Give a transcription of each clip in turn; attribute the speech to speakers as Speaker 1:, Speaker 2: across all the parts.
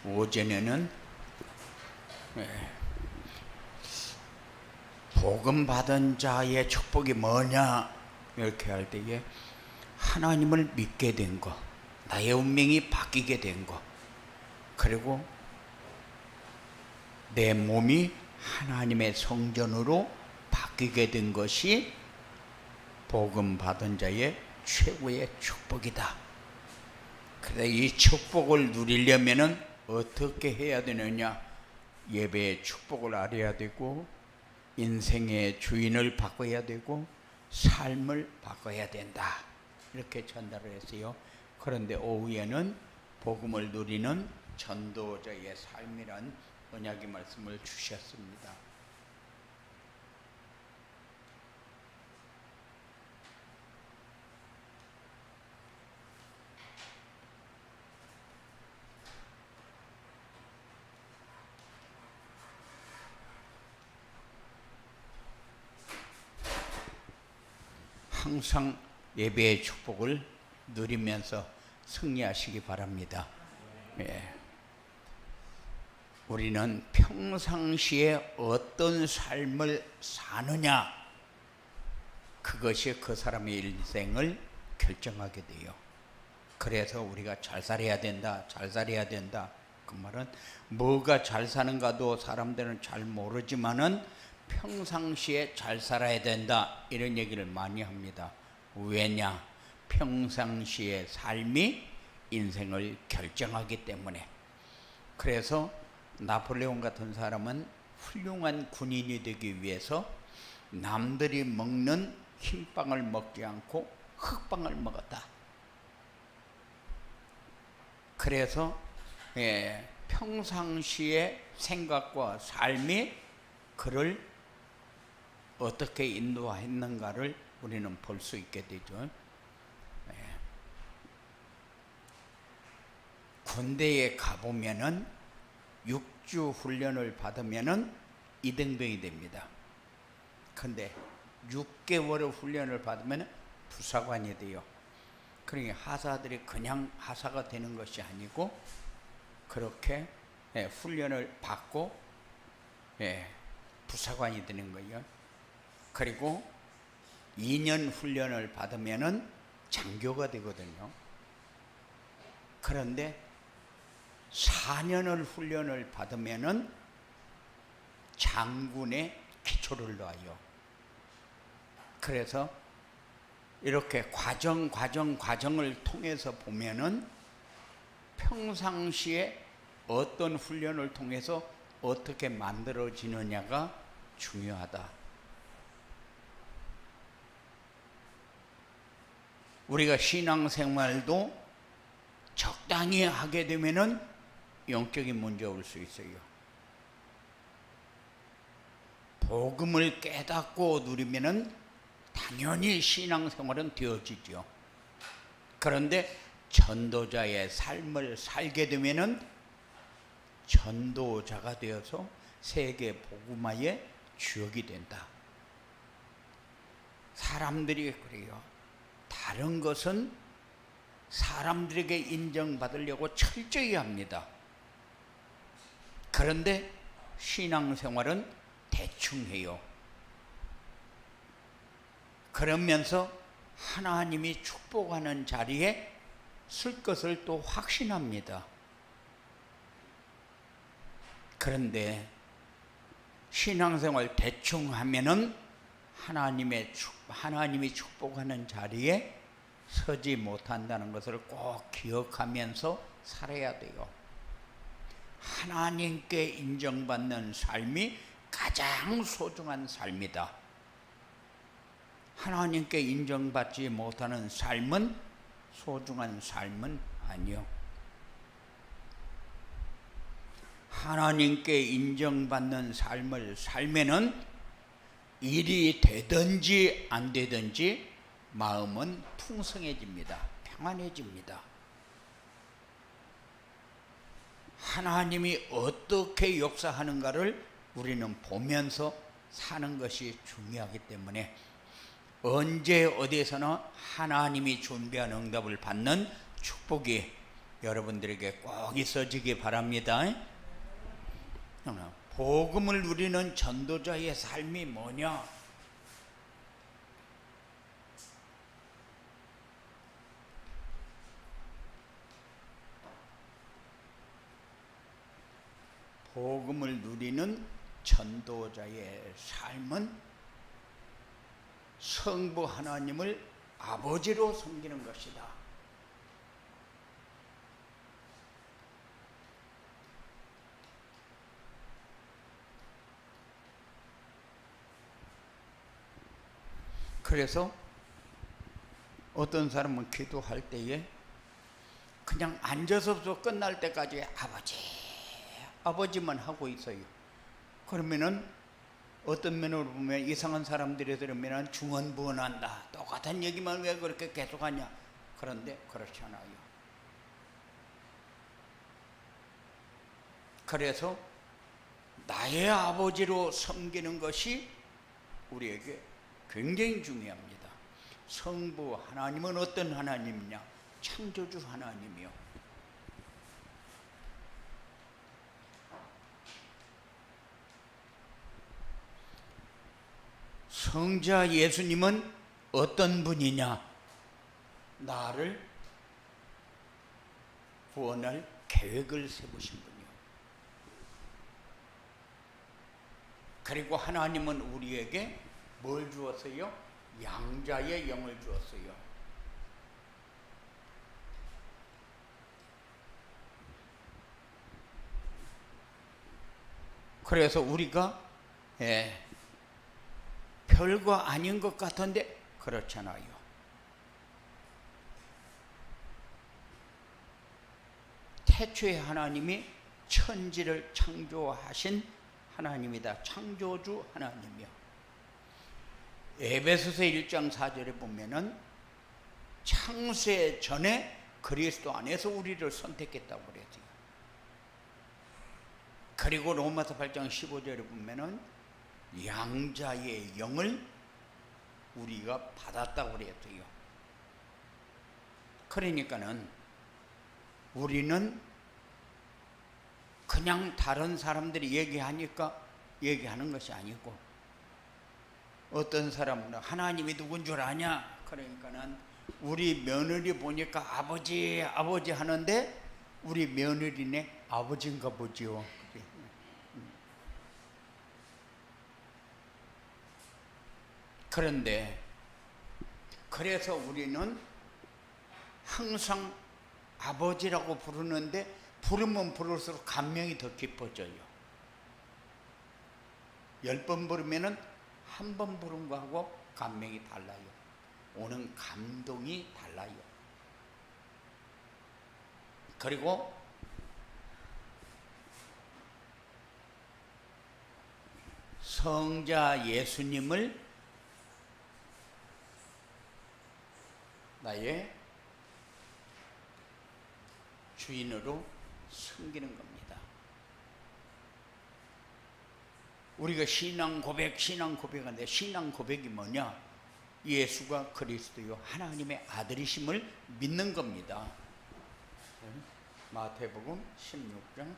Speaker 1: 오전에는 복음 받은 자의 축복이 뭐냐 이렇게 할 때에 하나님을 믿게 된 것, 나의 운명이 바뀌게 된 것, 그리고 내 몸이 하나님의 성전으로 바뀌게 된 것이 복음 받은 자의 최고의 축복이다. 그래서 이 축복을 누리려면은 어떻게 해야 되느냐? 예배의 축복을 알아야 되고, 인생의 주인을 바꿔야 되고, 삶을 바꿔야 된다. 이렇게 전달을 했어요. 그런데 오후에는 복음을 누리는 전도자의 삶이란 언약의 말씀을 주셨습니다. 항상 예배의 축복을 누리면서 승리하시기 바랍니다. 우리는 평상시에 어떤 삶을 사느냐, 그것이 그 사람의 인생을 결정하게 돼요. 그래서 우리가 잘 살아야 된다, 잘 살아야 된다. 그 말은 뭐가 잘 사는가도 사람들은 잘 모르지만은 평상시에 잘 살아야 된다, 이런 얘기를 많이 합니다. 왜냐? 평상시의 삶이 인생을 결정하기 때문에. 그래서 나폴레옹 같은 사람은 훌륭한 군인이 되기 위해서 남들이 먹는 흰빵을 먹지 않고 흙빵을 먹었다. 그래서 평상시의 생각과 삶이 그를 어떻게 인도했는가를 우리는 볼 수 있게 되죠. 군대에 가보면은 6주 훈련을 받으면은 이등병이 됩니다. 근데 6개월의 훈련을 받으면 부사관이 돼요. 그러니까 하사들이 그냥 하사가 되는 것이 아니고 그렇게 훈련을 받고 부사관이 되는 거예요. 그리고 2년 훈련을 받으면은 장교가 되거든요. 그런데 4년을 훈련을 받으면은 장군의 기초를 놔요. 그래서 이렇게 과정을 통해서 보면은 평상시에 어떤 훈련을 통해서 어떻게 만들어지느냐가 중요하다. 우리가 신앙생활도 적당히 하게 되면은 영적인 문제 올 수 있어요. 복음을 깨닫고 누리면은 당연히 신앙생활은 되어지죠. 그런데 전도자의 삶을 살게 되면은 전도자가 되어서 세계 복음화의 주역이 된다. 사람들이 그래요. 다른 것은 사람들에게 인정받으려고 철저히 합니다. 그런데 신앙생활은 대충 해요. 그러면서 하나님이 축복하는 자리에 쓸 것을 또 확신합니다. 그런데 신앙생활 대충 하면은 하나님이 축복하는 자리에 서지 못한다는 것을 꼭 기억하면서 살아야 돼요. 하나님께 인정받는 삶이 가장 소중한 삶이다. 하나님께 인정받지 못하는 삶은 소중한 삶은 아니요. 하나님께 인정받는 삶을 살면은 일이 되든지 안 되든지 마음은 풍성해집니다. 평안해집니다. 하나님이 어떻게 역사하는가를 우리는 보면서 사는 것이 중요하기 때문에 언제 어디에서나 하나님이 준비한 응답을 받는 축복이 여러분들에게 꼭 있어지기 바랍니다. 복음을 누리는 전도자의 삶이 뭐냐? 복음을 누리는 전도자의 삶은 성부 하나님을 아버지로 섬기는 것이다. 그래서 어떤 사람은 기도할 때에 그냥 앉아서부터 끝날 때까지 아버지, 아버지만 하고 있어요. 그러면은 어떤 면으로 보면 이상한 사람들이 들으면 중언부언한다. 똑같은 얘기만 왜 그렇게 계속하냐. 그런데 그렇지 않아요. 그래서 나의 아버지로 섬기는 것이 우리에게 굉장히 중요합니다. 성부 하나님은 어떤 하나님이냐? 창조주 하나님이요. 성자 예수님은 어떤 분이냐? 나를 구원할 계획을 세우신 분이요. 그리고 하나님은 우리에게 뭘 주었어요? 양자의 영을 주었어요. 그래서 우리가 별거 아닌 것 같은데 그렇잖아요. 태초에 하나님이 천지를 창조하신 하나님이다. 창조주 하나님이요. 에베소서 1장 4절에 보면은 창세 전에 그리스도 안에서 우리를 선택했다고 그랬어요. 그리고 로마서 8장 15절에 보면은 양자의 영을 우리가 받았다고 그랬어요. 그러니까는 우리는 그냥 다른 사람들이 얘기하니까 얘기하는 것이 아니고, 어떤 사람은 하나님이 누군 줄 아냐? 그러니까는 우리 며느리 보니까 아버지 아버지 하는데 우리 며느리네 아버지인가 보지요. 그런데 그래서 우리는 항상 아버지라고 부르는데 부르면 부를수록 감명이 더 깊어져요. 10번 부르면은 한 번 부른 거하고 감명이 달라요. 오는 감동이 달라요. 그리고 성자 예수님을 나의 주인으로 섬기는 겁니다. 우리가 신앙 고백하는데 신앙 고백이 뭐냐? 예수가 그리스도요 하나님의 아들이심을 믿는 겁니다. 마태복음 16장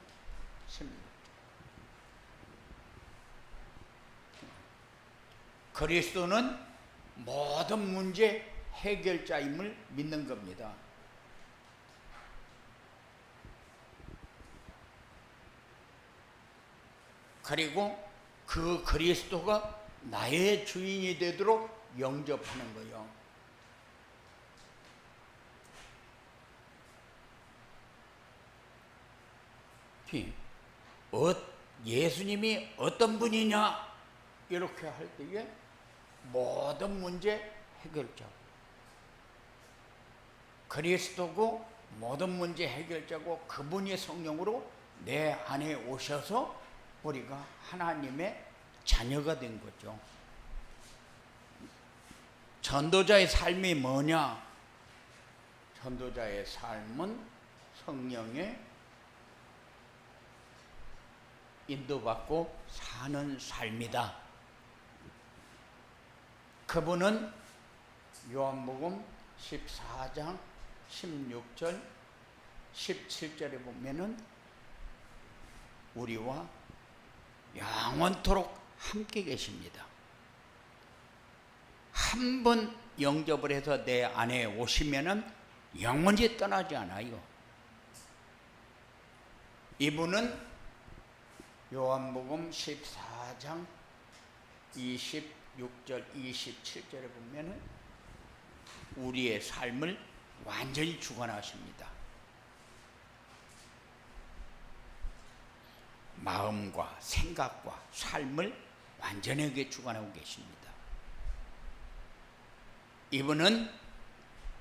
Speaker 1: 16절. 그리스도는 모든 문제 해결자임을 믿는 겁니다. 그리고 그 그리스도가 나의 주인이 되도록 영접하는 거예요. 예수님이 어떤 분이냐? 이렇게 할 때에 모든 문제 해결자. 그리스도고 모든 문제 해결자고 그분이 성령으로 내 안에 오셔서 우리가 하나님의 자녀가 된 거죠. 전도자의 삶이 뭐냐? 전도자의 삶은 성령의 인도받고 사는 삶이다. 그분은 요한복음 14장 16절 17절에 보면은 우리와 영원토록 함께 계십니다. 한 번 영접을 해서 내 안에 오시면은 영원히 떠나지 않아요. 이분은 요한복음 14장 26절 27절에 보면은 우리의 삶을 완전히 주관하십니다. 마음과 생각과 삶을 완전하게 주관하고 계십니다. 이분은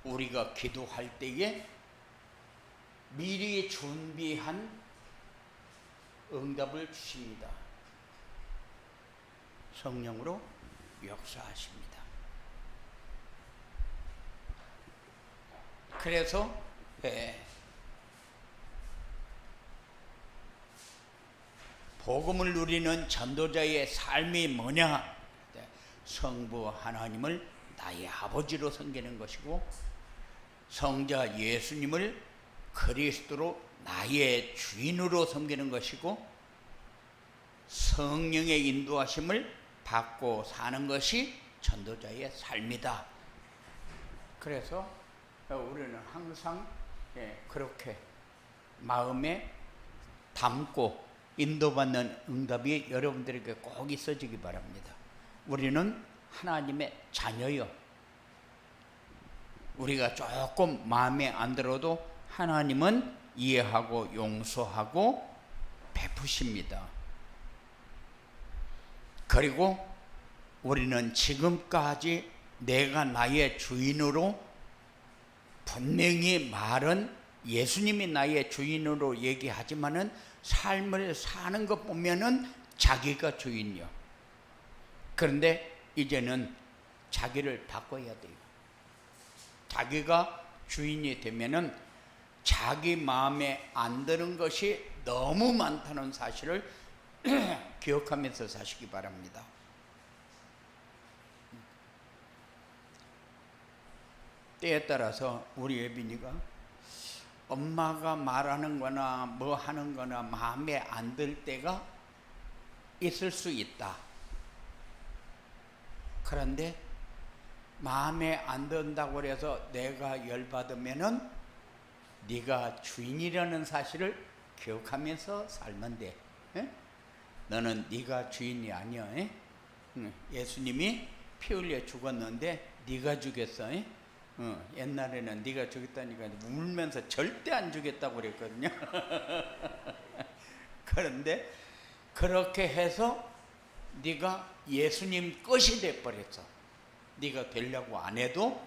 Speaker 1: 우리가 기도할 때에 미리 준비한 응답을 주십니다. 성령으로 역사하십니다. 그래서 복음을 누리는 전도자의 삶이 뭐냐? 성부 하나님을 나의 아버지로 섬기는 것이고, 성자 예수님을 그리스도로 나의 주인으로 섬기는 것이고, 성령의 인도하심을 받고 사는 것이 전도자의 삶이다. 그래서 우리는 항상 그렇게 마음에 담고 인도받는 응답이 여러분들에게 꼭 있어지기 바랍니다. 우리는 하나님의 자녀요. 우리가 조금 마음에 안 들어도 하나님은 이해하고 용서하고 베푸십니다. 그리고 우리는 지금까지 내가 나의 주인으로 분명히 말은 예수님이 나의 주인으로 얘기하지만은 삶을 사는 것 보면은 자기가 주인이요. 그런데 이제는 자기를 바꿔야 돼요. 자기가 주인이 되면은 자기 마음에 안 드는 것이 너무 많다는 사실을 기억하면서 사시기 바랍니다. 때에 따라서 우리 예빈이가 엄마가 말하는 거나 뭐 하는 거나 마음에 안 들 때가 있을 수 있다. 그런데 마음에 안 든다고 해서 내가 열받으면은 네가 주인이라는 사실을 기억하면서 살면 돼. 에? 너는 네가 주인이 아니야. 에? 예수님이 피 흘려 죽었는데 네가 죽였어. 에? 옛날에는 네가 죽였다니까 울면서 절대 안 죽였다고 그랬거든요. 그런데 그렇게 해서 네가 예수님 것이 돼버렸어. 네가 되려고 안 해도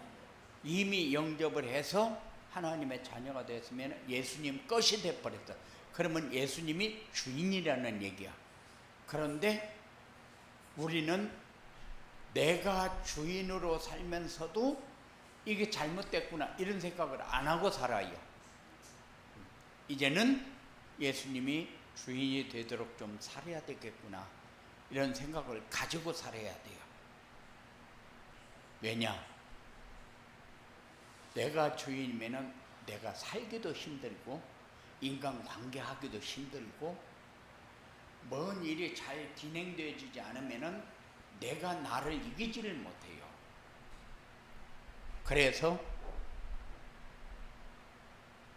Speaker 1: 이미 영접을 해서 하나님의 자녀가 됐으면 예수님 것이 돼버렸어. 그러면 예수님이 주인이라는 얘기야. 그런데 우리는 내가 주인으로 살면서도 이게 잘못됐구나 이런 생각을 안 하고 살아요. 이제는 예수님이 주인이 되도록 좀 살아야 되겠구나 이런 생각을 가지고 살아야 돼요. 왜냐? 내가 주인이면은 내가 살기도 힘들고 인간관계하기도 힘들고 먼 일이 잘 진행되어지지 않으면은 내가 나를 이기지를 못해요. 그래서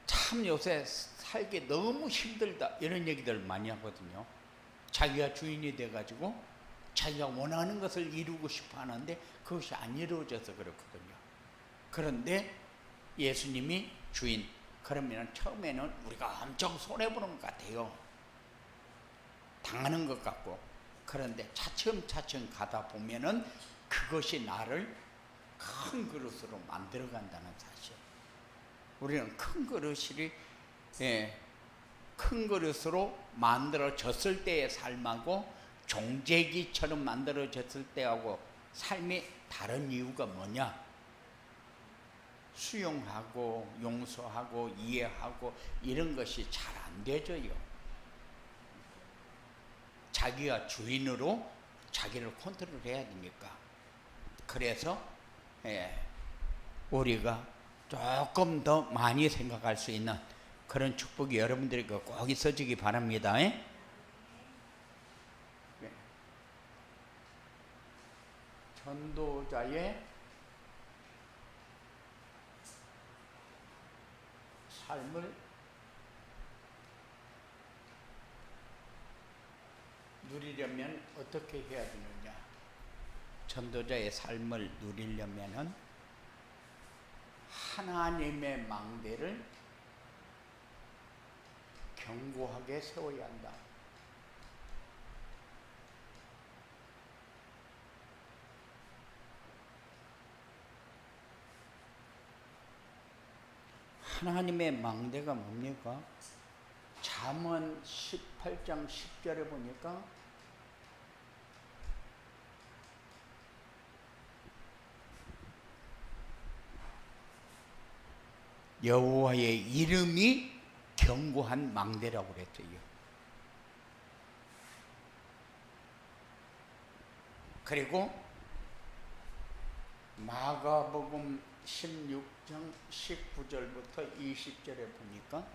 Speaker 1: 참 요새 살기 너무 힘들다 이런 얘기들 많이 하거든요. 자기가 주인이 돼가지고 자기가 원하는 것을 이루고 싶어 하는데 그것이 안 이루어져서 그렇거든요. 그런데 예수님이 주인, 그러면 처음에는 우리가 엄청 손해보는 것 같아요. 당하는 것 같고. 그런데 차츰차츰 가다 보면은 그것이 나를 큰 그릇으로 만들어 간다는 사실. 우리는 큰 그릇이 큰 그릇으로 만들어졌을 때의 삶하고 종재기처럼 만들어졌을 때하고 삶이 다른 이유가 뭐냐? 수용하고 용서하고 이해하고 이런 것이 잘 안 되져요. 자기가 주인으로 자기를 컨트롤해야 되니까. 그래서 우리가 조금 더 많이 생각할 수 있는 그런 축복이 여러분들에게 꼭 있어지기 바랍니다. 네. 전도자의 삶을 누리려면 어떻게 해야 되느냐? 전도자의 삶을 누리려면은 하나님의 망대를 견고하게 세워야 한다. 하나님의 망대가 뭡니까? 잠언 18장 10절에 보니까 여호와의 이름이 견고한 망대라고 그랬어요. 그리고 마가복음 16장 19절부터 20절에 보니까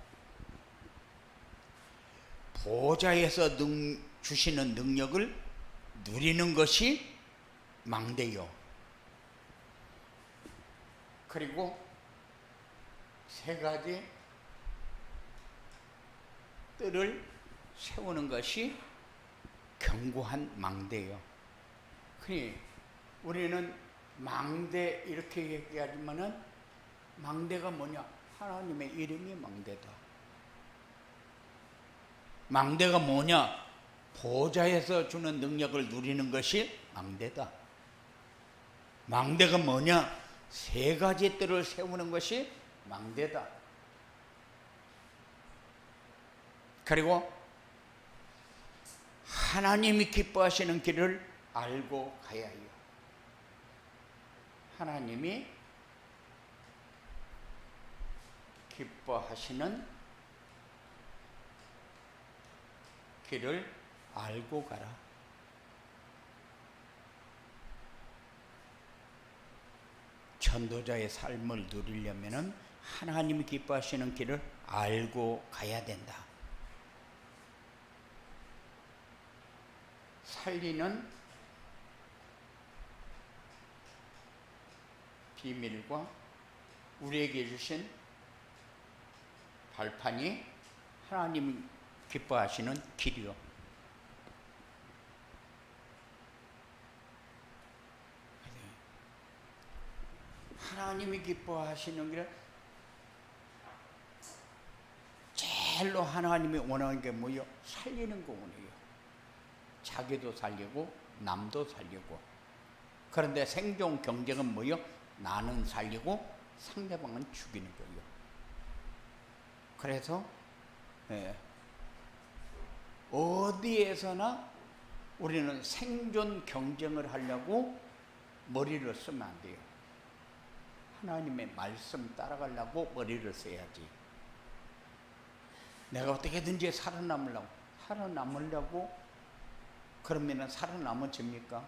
Speaker 1: 보좌에서 주시는 능력을 누리는 것이 망대요. 그리고 세 가지 뜰을 세우는 것이 견고한 망대예요. 그러니 우리는 망대 이렇게 얘기하지만은 망대가 뭐냐? 하나님의 이름이 망대다. 망대가 뭐냐? 보좌에서 주는 능력을 누리는 것이 망대다. 망대가 뭐냐? 세 가지 뜰을 세우는 것이 망대다. 그리고 하나님이 기뻐하시는 길을 알고 가야 해요. 하나님이 기뻐하시는 길을 알고 가라. 전도자의 삶을 누리려면은 하나님이 기뻐하시는 길을 알고 가야 된다. 살리는 비밀과 우리에게 주신 발판이 하나님 기뻐하시는 길이요. 하나님이 기뻐하시는 길은 제일로 하나님이 원하는 게 뭐예요? 살리는 거 원해요. 자기도 살리고 남도 살리고. 그런데 생존 경쟁은 뭐예요? 나는 살리고 상대방은 죽이는 거예요. 그래서 어디에서나 우리는 생존 경쟁을 하려고 머리를 쓰면 안 돼요. 하나님의 말씀 따라가려고 머리를 써야지. 내가 어떻게든지 살아남으려고 그러면은 살아남아집니까?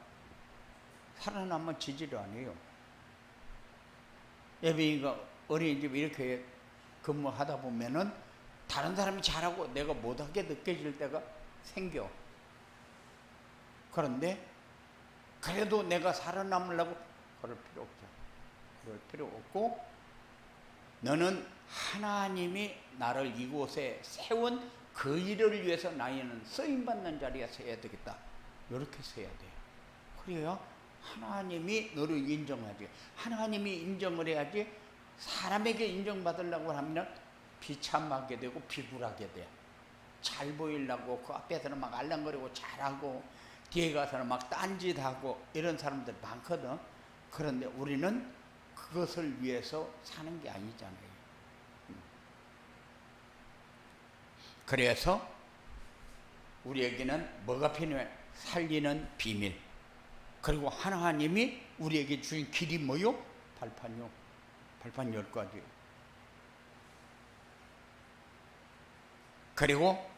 Speaker 1: 살아남아지지를 않아요. 예배인가 어린이집 이렇게 근무하다 보면은 다른 사람이 잘하고 내가 못하게 느껴질 때가 생겨. 그런데 그래도 내가 살아남으려고 그럴 필요 없죠. 그럴 필요 없고 너는 하나님이 나를 이곳에 세운 그 일을 위해서 나에는 쓰임받는 자리에 서야 되겠다. 이렇게 서야 돼요. 그래야 하나님이 너를 인정하지. 하나님이 인정을 해야지. 사람에게 인정받으려고 하면 비참하게 되고 비굴하게 돼. 잘 보이려고 그 앞에서는 막 알랑거리고 잘하고 뒤에 가서는 막 딴짓하고 이런 사람들 많거든. 그런데 우리는 그것을 위해서 사는 게 아니잖아요. 그래서 우리에게는 뭐가 필요해? 살리는 비밀. 그리고 하나님이 우리에게 주신 길이 뭐요? 발판이요. 발판 10가지. 그리고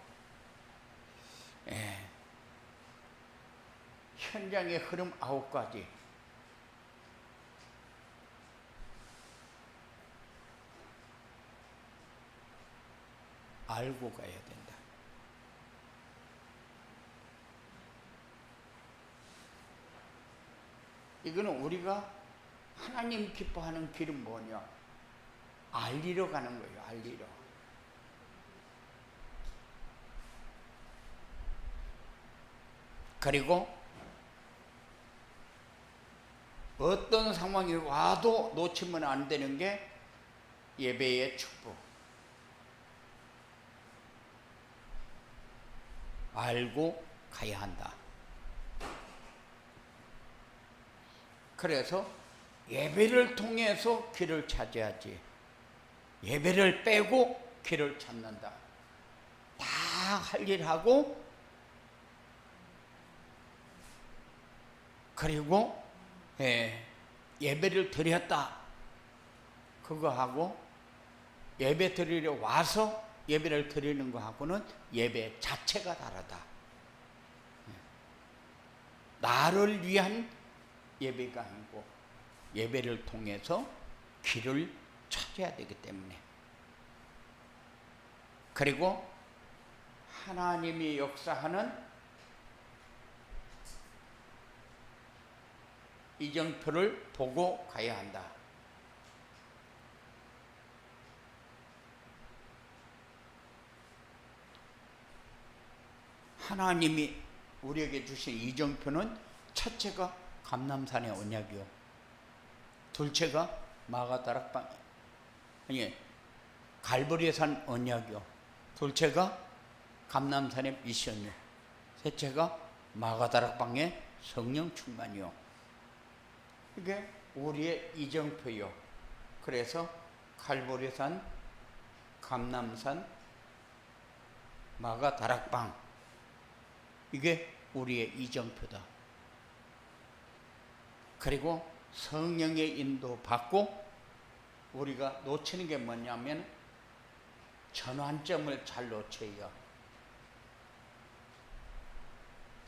Speaker 1: 현장의 흐름 9가지. 알고 가야 된다. 이거는 우리가 하나님 기뻐하는 길은 뭐냐? 알리러 가는 거예요. 알리러. 그리고 어떤 상황이 와도 놓치면 안 되는 게 예배의 축복. 알고 가야 한다. 그래서 예배를 통해서 길을 찾아야지, 예배를 빼고 길을 찾는다. 다 할 일 하고, 그리고 예배를 드렸다, 그거 하고 예배 드리러 와서 예배를 드리는 거하고는 예배 자체가 다르다. 나를 위한 예배가 아니고 예배를 통해서 길을 찾아야 되기 때문에. 그리고 하나님이 역사하는 이정표를 보고 가야 한다. 하나님이 우리에게 주신 이정표는 첫째가 감람산의 언약이요, 둘째가 마가다락방, 아니 갈보리에 산 언약이요, 둘째가 감람산의 미션이요, 셋째가 마가다락방의 성령 충만이요. 이게 우리의 이정표요. 그래서 갈보리산, 감람산, 마가다락방, 이게 우리의 이정표다. 그리고 성령의 인도 받고 우리가 놓치는 게 뭐냐면 전환점을 잘 놓쳐야.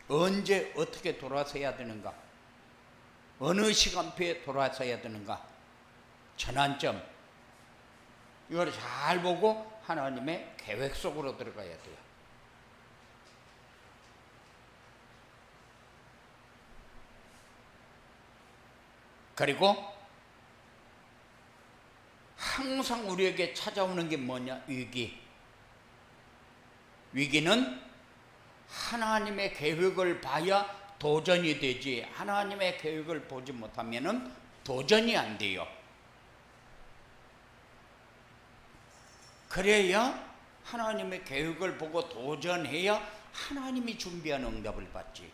Speaker 1: 언제 어떻게 돌아서야 되는가, 어느 시간표에 돌아서야 되는가, 전환점, 이걸 잘 보고 하나님의 계획 속으로 들어가야 돼요. 그리고 항상 우리에게 찾아오는 게 뭐냐? 위기. 위기는 하나님의 계획을 봐야 도전이 되지, 하나님의 계획을 보지 못하면 도전이 안 돼요. 그래야 하나님의 계획을 보고 도전해야 하나님이 준비한 응답을 받지.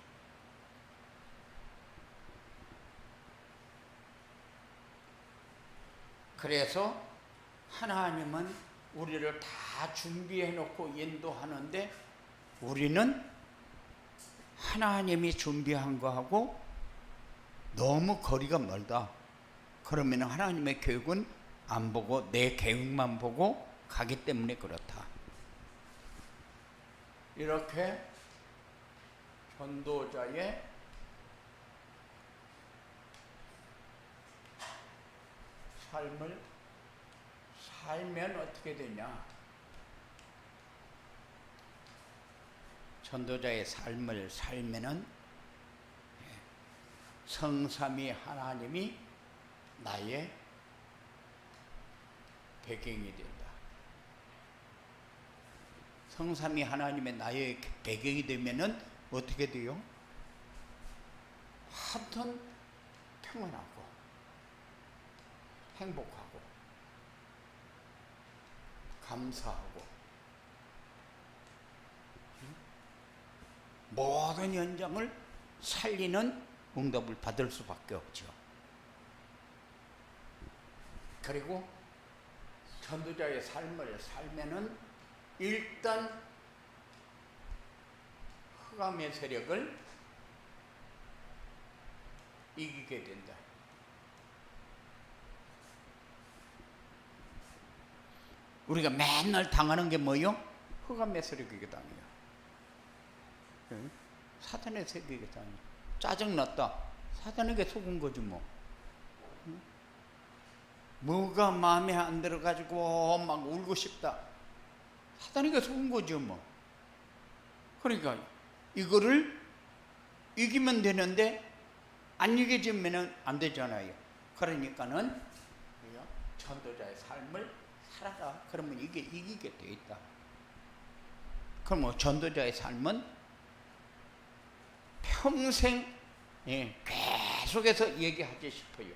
Speaker 1: 그래서 하나님은 우리를 다 준비해 놓고 인도하는데 우리는 하나님이 준비한 거하고 너무 거리가 멀다. 그러면 하나님의 계획은 안 보고 내 계획만 보고 가기 때문에 그렇다. 이렇게 전도자의 삶을 살면 어떻게 되냐? 전도자의 삶을 살면은 성삼위 하나님이 나의 배경이 된다. 성삼위 하나님의 나의 배경이 되면은 어떻게 돼요? 하여튼 평안하고 행복하고 감사하고 모든 현장을 살리는 응답을 받을 수밖에 없죠. 그리고 전도자의 삶을 살면은 일단 흑암의 세력을 이기게 된다. 우리가 맨날 당하는 게 뭐요? 흑암의 세력에게 당해요. 사탄의 세력에게 당해요. 짜증났다. 사탄에게 속은 거지 뭐. 뭐가 마음에 안 들어가지고 막 울고 싶다. 사단이가 속은 거죠 뭐. 그러니까 이거를 이기면 되는데 안 이겨지면 안 되잖아요. 그러니까는 전도자의 삶을 살아라. 그러면 이게 이기게 돼 있다. 그럼 뭐 전도자의 삶은 평생 계속해서 얘기하고 싶어요.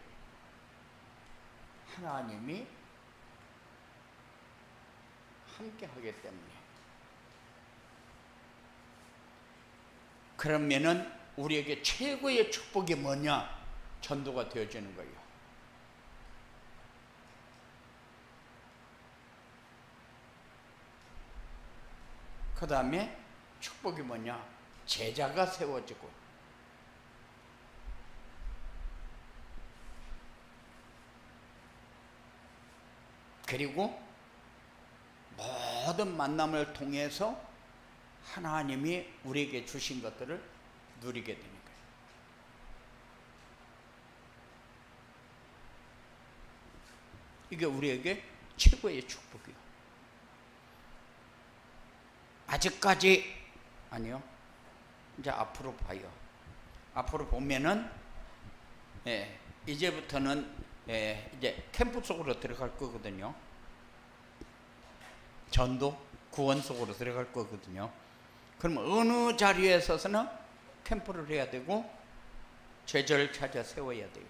Speaker 1: 하나님이 함께 하기 때문에. 그러면은 우리에게 최고의 축복이 뭐냐? 전도가 되어지는 거예요. 그 다음에 축복이 뭐냐? 제자가 세워지고, 그리고 모든 만남을 통해서 하나님이 우리에게 주신 것들을 누리게 되는 거예요. 이게 우리에게 최고의 축복이에요. 아직까지 아니요. 이제 앞으로 봐요. 앞으로 보면은 이제부터는 이제 캠프 속으로 들어갈 거거든요. 전도 구원 속으로 들어갈 거거든요. 그러면 어느 자리에 서서는 캠프를 해야 되고 제자를 찾아 세워야 돼요.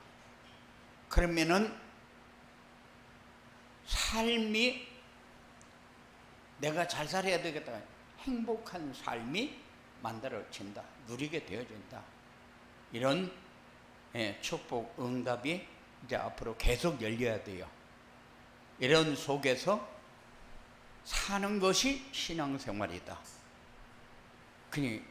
Speaker 1: 그러면은 삶이 내가 잘 살아야 되겠다. 행복한 삶이 만들어진다. 누리게 되어진다. 이런 축복, 응답이 이제 앞으로 계속 열려야 돼요. 이런 속에서 사는 것이 신앙생활이다. 그니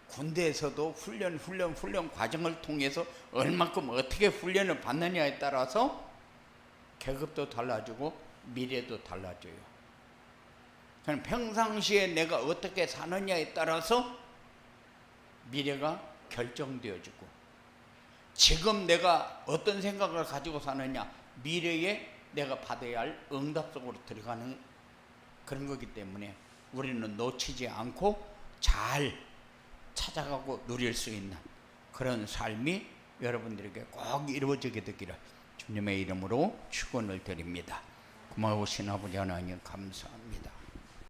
Speaker 1: 군대에서도 훈련 과정을 통해서 얼마큼 어떻게 훈련을 받느냐에 따라서 계급도 달라지고 미래도 달라져요. 그럼 평상시에 내가 어떻게 사느냐에 따라서 미래가 결정되어지고, 지금 내가 어떤 생각을 가지고 사느냐, 미래에 내가 받아야 할 응답 속으로 들어가는 그런 거기 때문에 우리는 놓치지 않고 잘 찾아가고 누릴 수 있는 그런 삶이 여러분들에게 꼭 이루어지게 되기를 주님의 이름으로 축원을 드립니다. 고마우신 아버지 하나님 감사합니다.